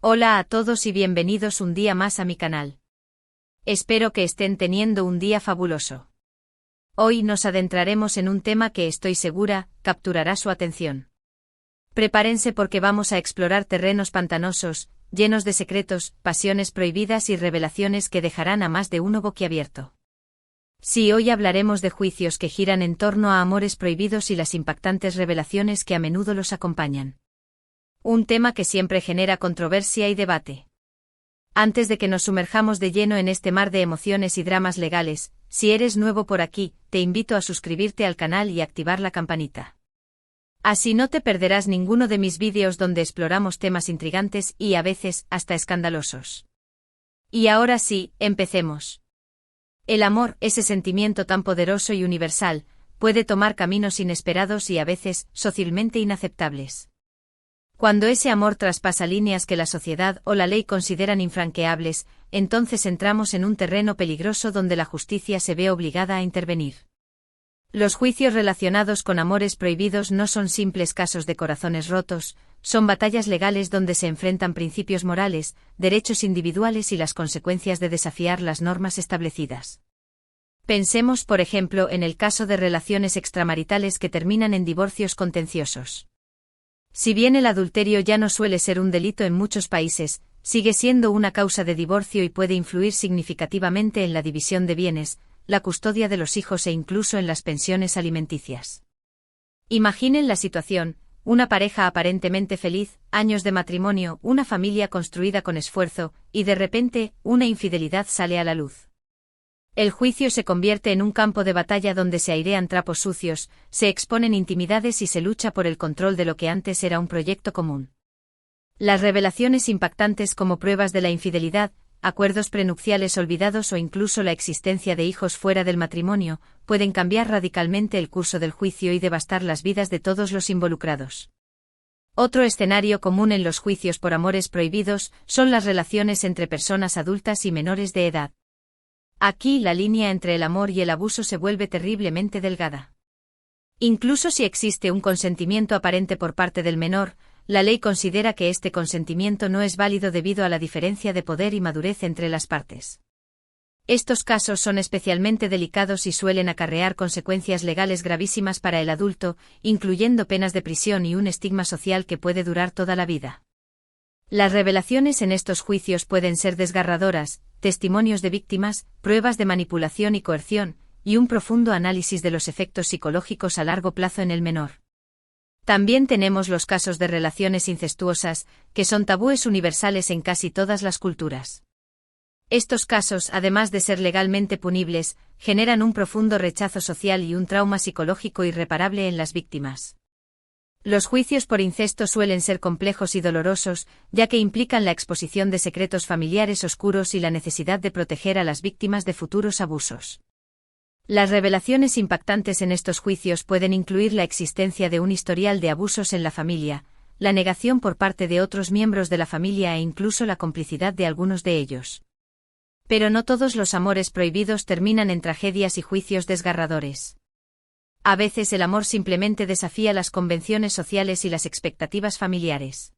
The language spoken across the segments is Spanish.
Hola a todos y bienvenidos un día más a mi canal. Espero que estén teniendo un día fabuloso. Hoy nos adentraremos en un tema que estoy segura capturará su atención. Prepárense porque vamos a explorar terrenos pantanosos, llenos de secretos, pasiones prohibidas y revelaciones que dejarán a más de uno boquiabierto. Sí, hoy hablaremos de juicios que giran en torno a amores prohibidos y las impactantes revelaciones que a menudo los acompañan. Un tema que siempre genera controversia y debate. Antes de que nos sumerjamos de lleno en este mar de emociones y dramas legales, si eres nuevo por aquí, te invito a suscribirte al canal y activar la campanita. Así no te perderás ninguno de mis vídeos donde exploramos temas intrigantes y a veces hasta escandalosos. Y ahora sí, empecemos. El amor, ese sentimiento tan poderoso y universal, puede tomar caminos inesperados y a veces socialmente inaceptables. Cuando ese amor traspasa líneas que la sociedad o la ley consideran infranqueables, entonces entramos en un terreno peligroso donde la justicia se ve obligada a intervenir. Los juicios relacionados con amores prohibidos no son simples casos de corazones rotos, son batallas legales donde se enfrentan principios morales, derechos individuales y las consecuencias de desafiar las normas establecidas. Pensemos, por ejemplo, en el caso de relaciones extramaritales que terminan en divorcios contenciosos. Si bien el adulterio ya no suele ser un delito en muchos países, sigue siendo una causa de divorcio y puede influir significativamente en la división de bienes, la custodia de los hijos e incluso en las pensiones alimenticias. Imaginen la situación: una pareja aparentemente feliz, años de matrimonio, una familia construida con esfuerzo, y de repente, una infidelidad sale a la luz. El juicio se convierte en un campo de batalla donde se airean trapos sucios, se exponen intimidades y se lucha por el control de lo que antes era un proyecto común. Las revelaciones impactantes como pruebas de la infidelidad, acuerdos prenupciales olvidados o incluso la existencia de hijos fuera del matrimonio, pueden cambiar radicalmente el curso del juicio y devastar las vidas de todos los involucrados. Otro escenario común en los juicios por amores prohibidos son las relaciones entre personas adultas y menores de edad. Aquí la línea entre el amor y el abuso se vuelve terriblemente delgada. Incluso si existe un consentimiento aparente por parte del menor, la ley considera que este consentimiento no es válido debido a la diferencia de poder y madurez entre las partes. Estos casos son especialmente delicados y suelen acarrear consecuencias legales gravísimas para el adulto, incluyendo penas de prisión y un estigma social que puede durar toda la vida. Las revelaciones en estos juicios pueden ser desgarradoras: testimonios de víctimas, pruebas de manipulación y coerción, y un profundo análisis de los efectos psicológicos a largo plazo en el menor. También tenemos los casos de relaciones incestuosas, que son tabúes universales en casi todas las culturas. Estos casos, además de ser legalmente punibles, generan un profundo rechazo social y un trauma psicológico irreparable en las víctimas. Los juicios por incesto suelen ser complejos y dolorosos, ya que implican la exposición de secretos familiares oscuros y la necesidad de proteger a las víctimas de futuros abusos. Las revelaciones impactantes en estos juicios pueden incluir la existencia de un historial de abusos en la familia, la negación por parte de otros miembros de la familia e incluso la complicidad de algunos de ellos. Pero no todos los amores prohibidos terminan en tragedias y juicios desgarradores. A veces el amor simplemente desafía las convenciones sociales y las expectativas familiares.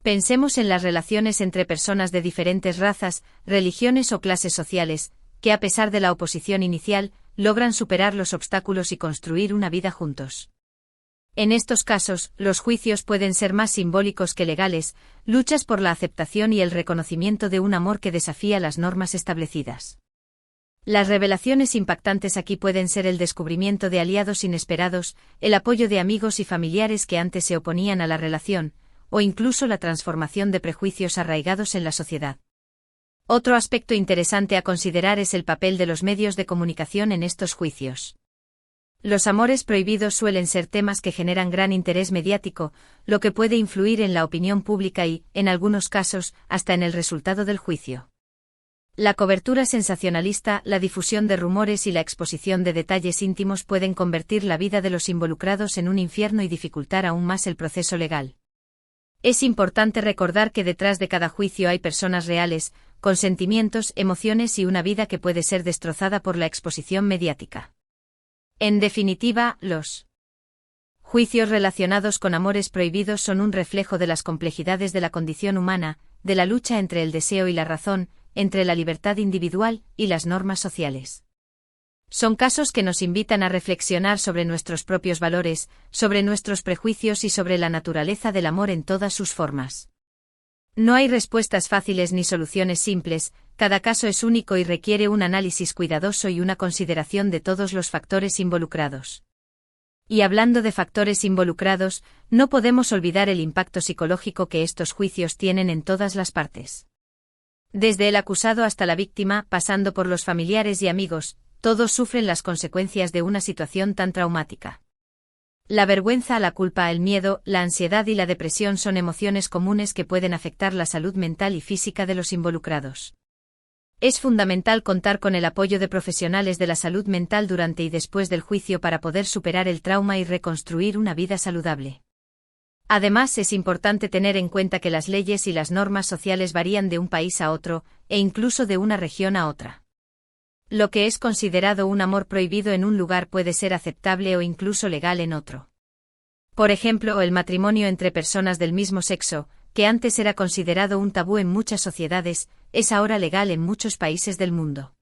Pensemos en las relaciones entre personas de diferentes razas, religiones o clases sociales, que a pesar de la oposición inicial, logran superar los obstáculos y construir una vida juntos. En estos casos, los juicios pueden ser más simbólicos que legales, luchas por la aceptación y el reconocimiento de un amor que desafía las normas establecidas. Las revelaciones impactantes aquí pueden ser el descubrimiento de aliados inesperados, el apoyo de amigos y familiares que antes se oponían a la relación, o incluso la transformación de prejuicios arraigados en la sociedad. Otro aspecto interesante a considerar es el papel de los medios de comunicación en estos juicios. Los amores prohibidos suelen ser temas que generan gran interés mediático, lo que puede influir en la opinión pública y, en algunos casos, hasta en el resultado del juicio. La cobertura sensacionalista, la difusión de rumores y la exposición de detalles íntimos pueden convertir la vida de los involucrados en un infierno y dificultar aún más el proceso legal. Es importante recordar que detrás de cada juicio hay personas reales, con sentimientos, emociones y una vida que puede ser destrozada por la exposición mediática. En definitiva, los juicios relacionados con amores prohibidos son un reflejo de las complejidades de la condición humana, de la lucha entre el deseo y la razón, entre la libertad individual y las normas sociales. Son casos que nos invitan a reflexionar sobre nuestros propios valores, sobre nuestros prejuicios y sobre la naturaleza del amor en todas sus formas. No hay respuestas fáciles ni soluciones simples, cada caso es único y requiere un análisis cuidadoso y una consideración de todos los factores involucrados. Y hablando de factores involucrados, no podemos olvidar el impacto psicológico que estos juicios tienen en todas las partes. Desde el acusado hasta la víctima, pasando por los familiares y amigos, todos sufren las consecuencias de una situación tan traumática. La vergüenza, la culpa, el miedo, la ansiedad y la depresión son emociones comunes que pueden afectar la salud mental y física de los involucrados. Es fundamental contar con el apoyo de profesionales de la salud mental durante y después del juicio para poder superar el trauma y reconstruir una vida saludable. Además, es importante tener en cuenta que las leyes y las normas sociales varían de un país a otro, e incluso de una región a otra. Lo que es considerado un amor prohibido en un lugar puede ser aceptable o incluso legal en otro. Por ejemplo, el matrimonio entre personas del mismo sexo, que antes era considerado un tabú en muchas sociedades, es ahora legal en muchos países del mundo.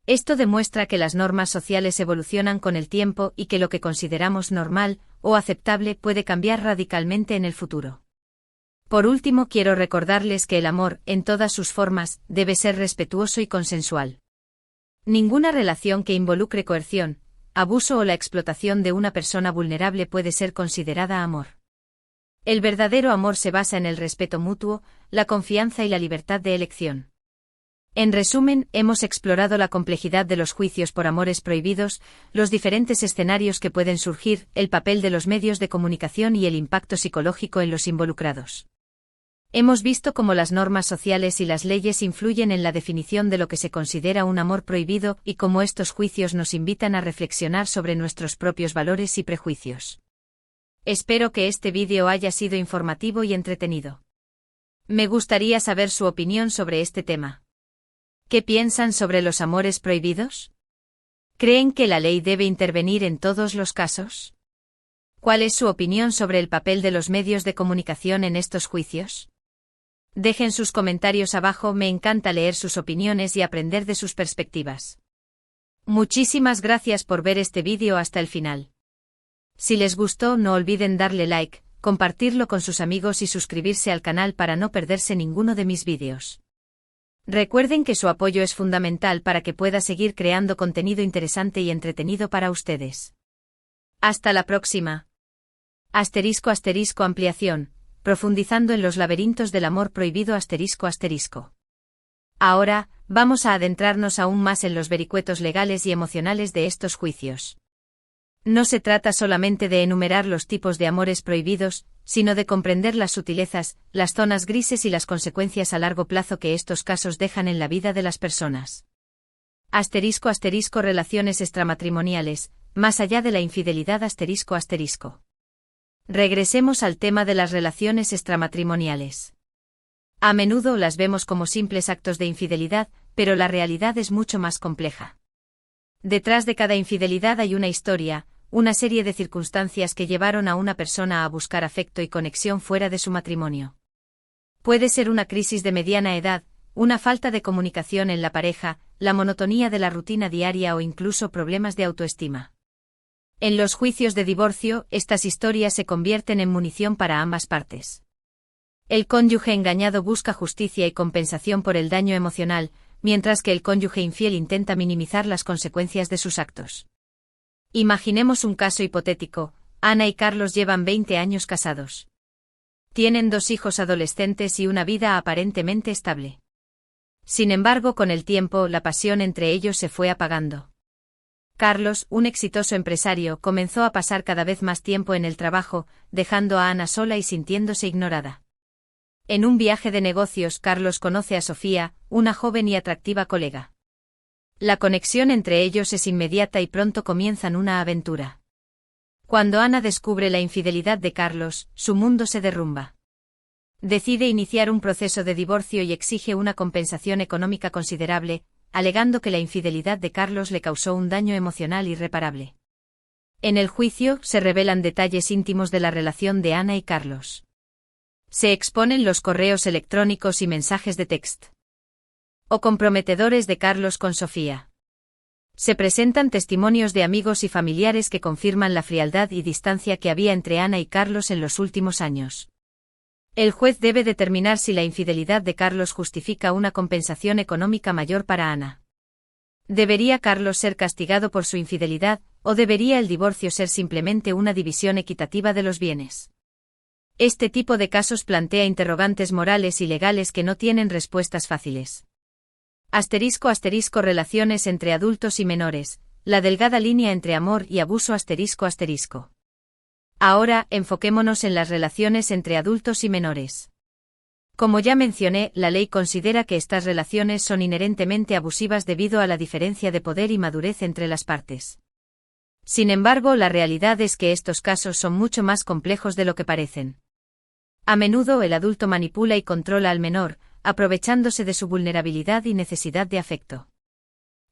Esto demuestra que las normas sociales evolucionan con el tiempo y que lo que consideramos normal o aceptable puede cambiar radicalmente en el futuro. Por último, quiero recordarles que el amor, en todas sus formas, debe ser respetuoso y consensual. Ninguna relación que involucre coerción, abuso o la explotación de una persona vulnerable puede ser considerada amor. El verdadero amor se basa en el respeto mutuo, la confianza y la libertad de elección. En resumen, hemos explorado la complejidad de los juicios por amores prohibidos, los diferentes escenarios que pueden surgir, el papel de los medios de comunicación y el impacto psicológico en los involucrados. Hemos visto cómo las normas sociales y las leyes influyen en la definición de lo que se considera un amor prohibido y cómo estos juicios nos invitan a reflexionar sobre nuestros propios valores y prejuicios. Espero que este vídeo haya sido informativo y entretenido. Me gustaría saber su opinión sobre este tema. ¿Qué piensan sobre los amores prohibidos? ¿Creen que la ley debe intervenir en todos los casos? ¿Cuál es su opinión sobre el papel de los medios de comunicación en estos juicios? Dejen sus comentarios abajo, me encanta leer sus opiniones y aprender de sus perspectivas. Muchísimas gracias por ver este vídeo hasta el final. Si les gustó, no olviden darle like, compartirlo con sus amigos y suscribirse al canal para no perderse ninguno de mis vídeos. Recuerden que su apoyo es fundamental para que pueda seguir creando contenido interesante y entretenido para ustedes. Hasta la próxima. ***, ampliación, profundizando en los laberintos del amor prohibido ***. Ahora, vamos a adentrarnos aún más en los vericuetos legales y emocionales de estos juicios. No se trata solamente de enumerar los tipos de amores prohibidos, sino de comprender las sutilezas, las zonas grises y las consecuencias a largo plazo que estos casos dejan en la vida de las personas. ***, relaciones extramatrimoniales, más allá de la infidelidad ***. Regresemos al tema de las relaciones extramatrimoniales. A menudo las vemos como simples actos de infidelidad, pero la realidad es mucho más compleja. Detrás de cada infidelidad hay una historia, una serie de circunstancias que llevaron a una persona a buscar afecto y conexión fuera de su matrimonio. Puede ser una crisis de mediana edad, una falta de comunicación en la pareja, la monotonía de la rutina diaria o incluso problemas de autoestima. En los juicios de divorcio, estas historias se convierten en munición para ambas partes. El cónyuge engañado busca justicia y compensación por el daño emocional, mientras que el cónyuge infiel intenta minimizar las consecuencias de sus actos. Imaginemos un caso hipotético: Ana y Carlos llevan 20 años casados. Tienen 2 hijos adolescentes y una vida aparentemente estable. Sin embargo, con el tiempo, la pasión entre ellos se fue apagando. Carlos, un exitoso empresario, comenzó a pasar cada vez más tiempo en el trabajo, dejando a Ana sola y sintiéndose ignorada. En un viaje de negocios, Carlos conoce a Sofía, una joven y atractiva colega. La conexión entre ellos es inmediata y pronto comienzan una aventura. Cuando Ana descubre la infidelidad de Carlos, su mundo se derrumba. Decide iniciar un proceso de divorcio y exige una compensación económica considerable, alegando que la infidelidad de Carlos le causó un daño emocional irreparable. En el juicio, se revelan detalles íntimos de la relación de Ana y Carlos. Se exponen los correos electrónicos y mensajes de texto o comprometedores de Carlos con Sofía. Se presentan testimonios de amigos y familiares que confirman la frialdad y distancia que había entre Ana y Carlos en los últimos años. El juez debe determinar si la infidelidad de Carlos justifica una compensación económica mayor para Ana. ¿Debería Carlos ser castigado por su infidelidad, o debería el divorcio ser simplemente una división equitativa de los bienes? Este tipo de casos plantea interrogantes morales y legales que no tienen respuestas fáciles. *** Relaciones entre adultos y menores, la delgada línea entre amor y abuso ***. Ahora, enfoquémonos en las relaciones entre adultos y menores. Como ya mencioné, la ley considera que estas relaciones son inherentemente abusivas debido a la diferencia de poder y madurez entre las partes. Sin embargo, la realidad es que estos casos son mucho más complejos de lo que parecen. A menudo el adulto manipula y controla al menor, aprovechándose de su vulnerabilidad y necesidad de afecto.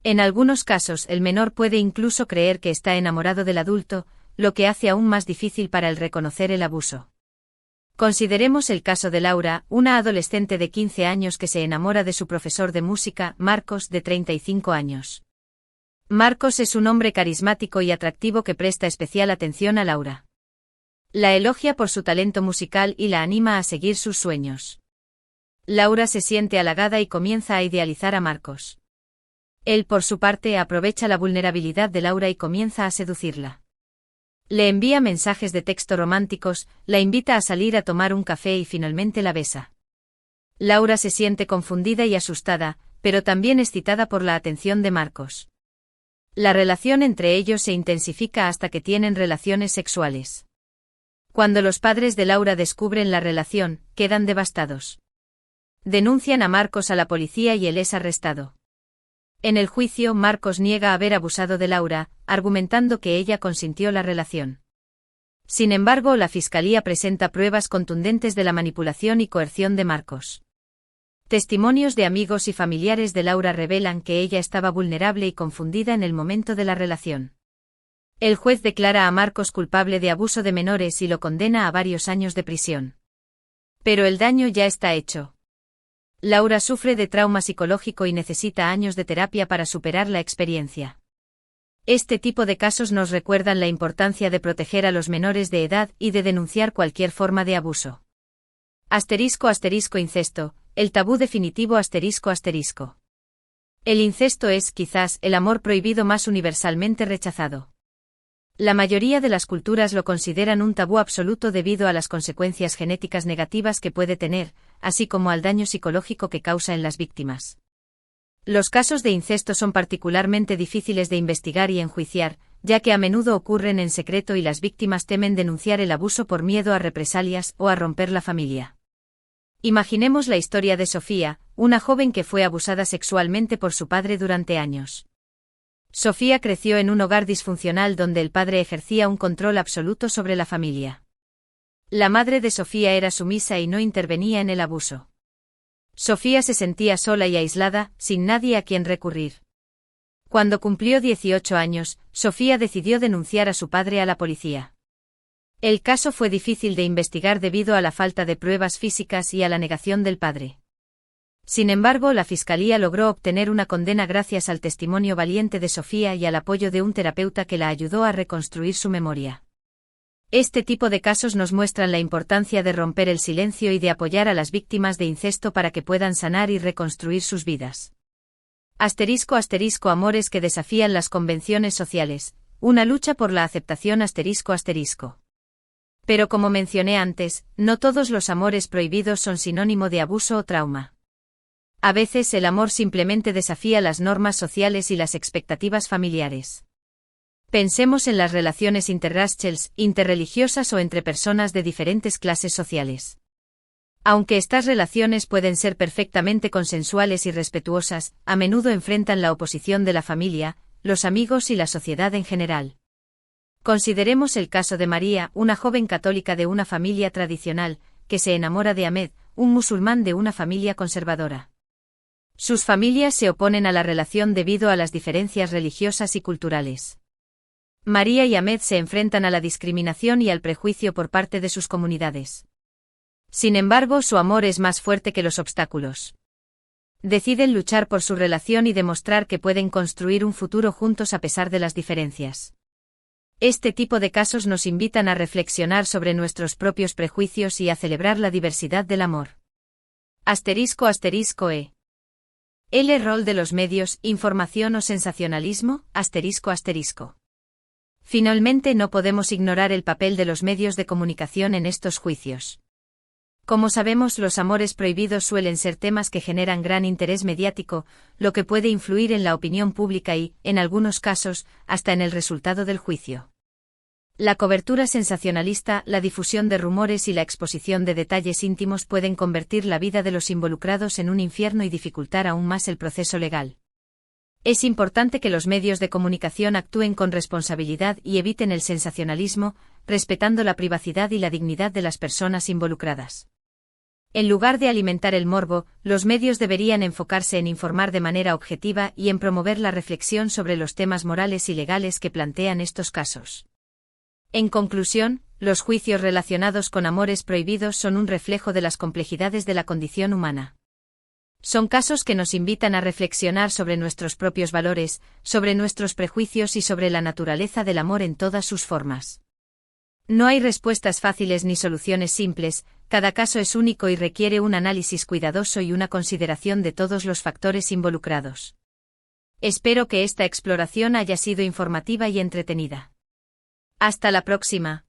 En algunos casos, el menor puede incluso creer que está enamorado del adulto, lo que hace aún más difícil para él reconocer el abuso. Consideremos el caso de Laura, una adolescente de 15 años que se enamora de su profesor de música, Marcos, de 35 años. Marcos es un hombre carismático y atractivo que presta especial atención a Laura. La elogia por su talento musical y la anima a seguir sus sueños. Laura se siente halagada y comienza a idealizar a Marcos. Él, por su parte, aprovecha la vulnerabilidad de Laura y comienza a seducirla. Le envía mensajes de texto románticos, la invita a salir a tomar un café y finalmente la besa. Laura se siente confundida y asustada, pero también excitada por la atención de Marcos. La relación entre ellos se intensifica hasta que tienen relaciones sexuales. Cuando los padres de Laura descubren la relación, quedan devastados. Denuncian a Marcos a la policía y él es arrestado. En el juicio, Marcos niega haber abusado de Laura, argumentando que ella consintió la relación. Sin embargo, la fiscalía presenta pruebas contundentes de la manipulación y coerción de Marcos. Testimonios de amigos y familiares de Laura revelan que ella estaba vulnerable y confundida en el momento de la relación. El juez declara a Marcos culpable de abuso de menores y lo condena a varios años de prisión. Pero el daño ya está hecho. Laura sufre de trauma psicológico y necesita años de terapia para superar la experiencia. Este tipo de casos nos recuerdan la importancia de proteger a los menores de edad y de denunciar cualquier forma de abuso. Incesto, el tabú definitivo ***. El incesto es, quizás, el amor prohibido más universalmente rechazado. La mayoría de las culturas lo consideran un tabú absoluto debido a las consecuencias genéticas negativas que puede tener, así como al daño psicológico que causa en las víctimas. Los casos de incesto son particularmente difíciles de investigar y enjuiciar, ya que a menudo ocurren en secreto y las víctimas temen denunciar el abuso por miedo a represalias o a romper la familia. Imaginemos la historia de Sofía, una joven que fue abusada sexualmente por su padre durante años. Sofía creció en un hogar disfuncional donde el padre ejercía un control absoluto sobre la familia. La madre de Sofía era sumisa y no intervenía en el abuso. Sofía se sentía sola y aislada, sin nadie a quien recurrir. Cuando cumplió 18 años, Sofía decidió denunciar a su padre a la policía. El caso fue difícil de investigar debido a la falta de pruebas físicas y a la negación del padre. Sin embargo, la fiscalía logró obtener una condena gracias al testimonio valiente de Sofía y al apoyo de un terapeuta que la ayudó a reconstruir su memoria. Este tipo de casos nos muestran la importancia de romper el silencio y de apoyar a las víctimas de incesto para que puedan sanar y reconstruir sus vidas. Amores que desafían las convenciones sociales, una lucha por la aceptación ***. Pero como mencioné antes, no todos los amores prohibidos son sinónimo de abuso o trauma. A veces el amor simplemente desafía las normas sociales y las expectativas familiares. Pensemos en las relaciones interraciales, interreligiosas o entre personas de diferentes clases sociales. Aunque estas relaciones pueden ser perfectamente consensuales y respetuosas, a menudo enfrentan la oposición de la familia, los amigos y la sociedad en general. Consideremos el caso de María, una joven católica de una familia tradicional, que se enamora de Ahmed, un musulmán de una familia conservadora. Sus familias se oponen a la relación debido a las diferencias religiosas y culturales. María y Ahmed se enfrentan a la discriminación y al prejuicio por parte de sus comunidades. Sin embargo, su amor es más fuerte que los obstáculos. Deciden luchar por su relación y demostrar que pueden construir un futuro juntos a pesar de las diferencias. Este tipo de casos nos invitan a reflexionar sobre nuestros propios prejuicios y a celebrar la diversidad del amor. **E. El rol de los medios, información o sensacionalismo, ***. Finalmente no podemos ignorar el papel de los medios de comunicación en estos juicios. Como sabemos, los amores prohibidos suelen ser temas que generan gran interés mediático, lo que puede influir en la opinión pública y, en algunos casos, hasta en el resultado del juicio. La cobertura sensacionalista, la difusión de rumores y la exposición de detalles íntimos pueden convertir la vida de los involucrados en un infierno y dificultar aún más el proceso legal. Es importante que los medios de comunicación actúen con responsabilidad y eviten el sensacionalismo, respetando la privacidad y la dignidad de las personas involucradas. En lugar de alimentar el morbo, los medios deberían enfocarse en informar de manera objetiva y en promover la reflexión sobre los temas morales y legales que plantean estos casos. En conclusión, los juicios relacionados con amores prohibidos son un reflejo de las complejidades de la condición humana. Son casos que nos invitan a reflexionar sobre nuestros propios valores, sobre nuestros prejuicios y sobre la naturaleza del amor en todas sus formas. No hay respuestas fáciles ni soluciones simples, cada caso es único y requiere un análisis cuidadoso y una consideración de todos los factores involucrados. Espero que esta exploración haya sido informativa y entretenida. Hasta la próxima.